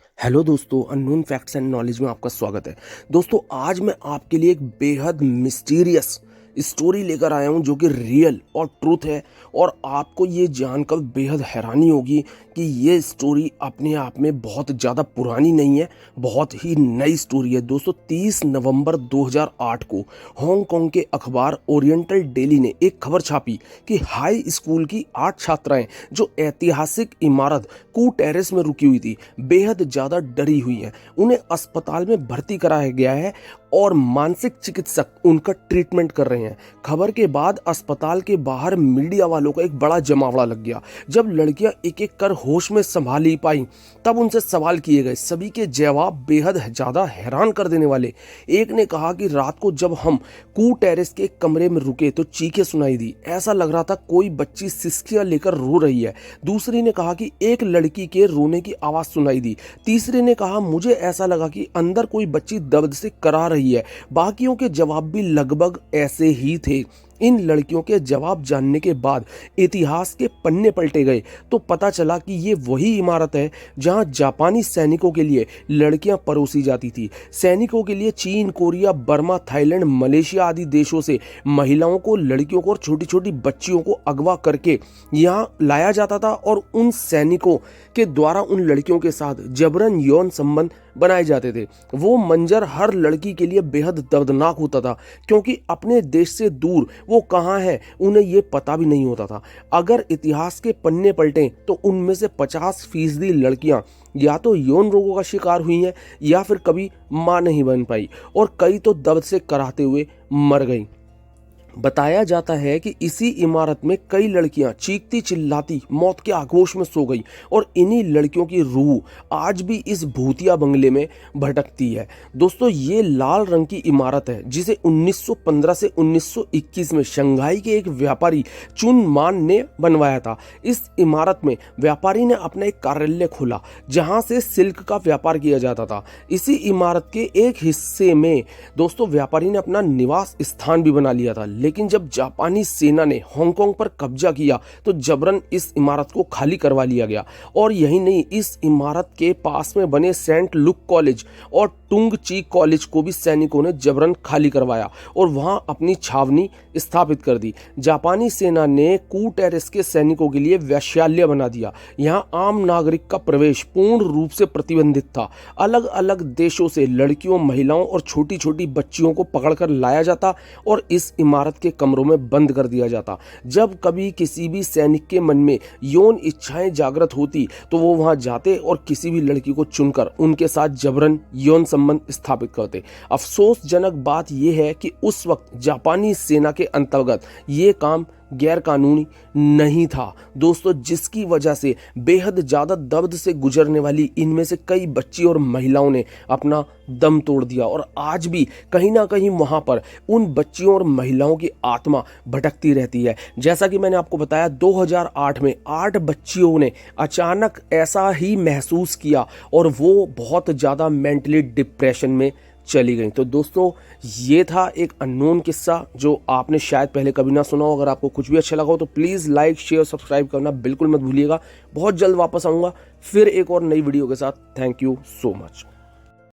Hello दोस्तों, unknown facts and knowledge में आपका स्वागत है। दोस्तों, आज मैं आपके लिए एक बेहद मिस्टीरियस स्टोरी लेकर आया हूं जो कि रियल और ट्रूथ है। और आपको ये जानकर बेहद हैरानी होगी कि ये स्टोरी अपने आप में बहुत ज़्यादा पुरानी नहीं है, बहुत ही नई स्टोरी है। दोस्तों, 30 नवंबर 2008 को हांगकांग के अखबार ओरिएंटल डेली ने एक खबर छापी कि हाई स्कूल की 8 छात्राएं जो ऐतिहासिक इमारत कू टेरेस में रुकी हुई थी, बेहद ज़्यादा डरी हुई हैं। उन्हें अस्पताल में भर्ती कराया गया है और मानसिक चिकित्सक उनका ट्रीटमेंट कर रहे हैं। खबर के बाद अस्पताल के बाहर मीडिया वालों का एक बड़ा जमावड़ा लग गया। जब लड़कियां एक एक कर होश में संभाल ही पाई, तब उनसे सवाल किए गए। सभी के जवाब बेहद ज़्यादा हैरान कर देने वाले। एक ने कहा कि रात को जब हम कू टेरेस के कमरे में रुके तो चीखें सुनाई दी, ऐसा लग रहा था कोई बच्ची सिसकियां लेकर रो रही है। दूसरी ने कहा कि एक लड़की के रोने की आवाज़ सुनाई दी। तीसरे ने कहा मुझे ऐसा लगा कि अंदर कोई बच्ची दर्द से करा रही है। बाकियों के जवाब भी लगभग ऐसे ही थे। इन लड़कियों के जवाब जानने के बाद इतिहास के पन्ने पलटे गए तो पता चला कि ये वही इमारत है जहां जापानी सैनिकों के लिए लड़कियां परोसी जाती थी। सैनिकों के लिए चीन, कोरिया, बर्मा, थाईलैंड, मलेशिया आदि देशों से महिलाओं को, लड़कियों को और छोटी छोटी बच्चियों को अगवा करके यहाँ लाया जाता था और उन सैनिकों के द्वारा उन लड़कियों के साथ जबरन यौन संबंध बनाए जाते थे। वो मंजर हर लड़की के लिए बेहद दर्दनाक होता था, क्योंकि अपने देश से दूर वो कहाँ है उन्हें ये पता भी नहीं होता था। अगर इतिहास के पन्ने पलटें तो उनमें से 50% लड़कियां या तो यौन रोगों का शिकार हुई हैं या फिर कभी मां नहीं बन पाई, और कई तो दर्द से कराहते हुए मर गई। बताया जाता है कि इसी इमारत में कई लड़कियां चीखती चिल्लाती मौत के आगोश में सो गई, और इन्हीं लड़कियों की रूह आज भी इस भूतिया बंगले में भटकती है। दोस्तों, ये लाल रंग की इमारत है जिसे 1915 से 1921 में शंघाई के एक व्यापारी चुन मान ने बनवाया था। इस इमारत में व्यापारी ने अपना एक कार्यालय खोला जहां से सिल्क का व्यापार किया जाता था। इसी इमारत के एक हिस्से में दोस्तों व्यापारी ने अपना निवास स्थान भी बना लिया था। लेकिन जब जापानी सेना ने हांगकांग पर कब्जा किया तो जबरन इस इमारत को खाली करवा लिया गया। और यही नहीं, इस इमारत के पास में बने सेंट लुक कॉलेज और टुंग ची कॉलेज को भी सैनिकों ने जबरन खाली करवाया और वहां अपनी छावनी स्थापित कर दी। जापानी सेना ने कू टेरेस के सैनिकों के लिए वेश्यालय बना दिया। यहां आम नागरिक का प्रवेश पूर्ण रूप से प्रतिबंधित था। अलग अलग देशों से लड़कियों, महिलाओं और छोटी छोटी बच्चियों को पकड़कर लाया जाता और इस इमारत के कमरों में बंद कर दिया जाता। जब कभी किसी भी सैनिक के मन में यौन इच्छाएं जागृत होती तो वो वहां जाते और किसी भी लड़की को चुनकर उनके साथ जबरन यौन संबंध स्थापित करते। अफसोसजनक बात यह है कि उस वक्त जापानी सेना के अंतर्गत ये काम गैर कानूनी नहीं था दोस्तों, जिसकी वजह से बेहद ज़्यादा दर्द से गुजरने वाली इनमें से कई बच्ची और महिलाओं ने अपना दम तोड़ दिया। और आज भी कहीं ना कहीं वहाँ पर उन बच्चियों और महिलाओं की आत्मा भटकती रहती है। जैसा कि मैंने आपको बताया, 2008 में 8 बच्चियों ने अचानक ऐसा ही महसूस किया और वो बहुत ज़्यादा मेंटली डिप्रेशन में चली गई। तो दोस्तों, ये था एक अननोन किस्सा जो आपने शायद पहले कभी ना सुना हो। अगर आपको कुछ भी अच्छा लगा हो तो प्लीज़ लाइक, शेयर, सब्सक्राइब करना बिल्कुल मत भूलिएगा। बहुत जल्द वापस आऊँगा फिर एक और नई वीडियो के साथ। Thank you so much.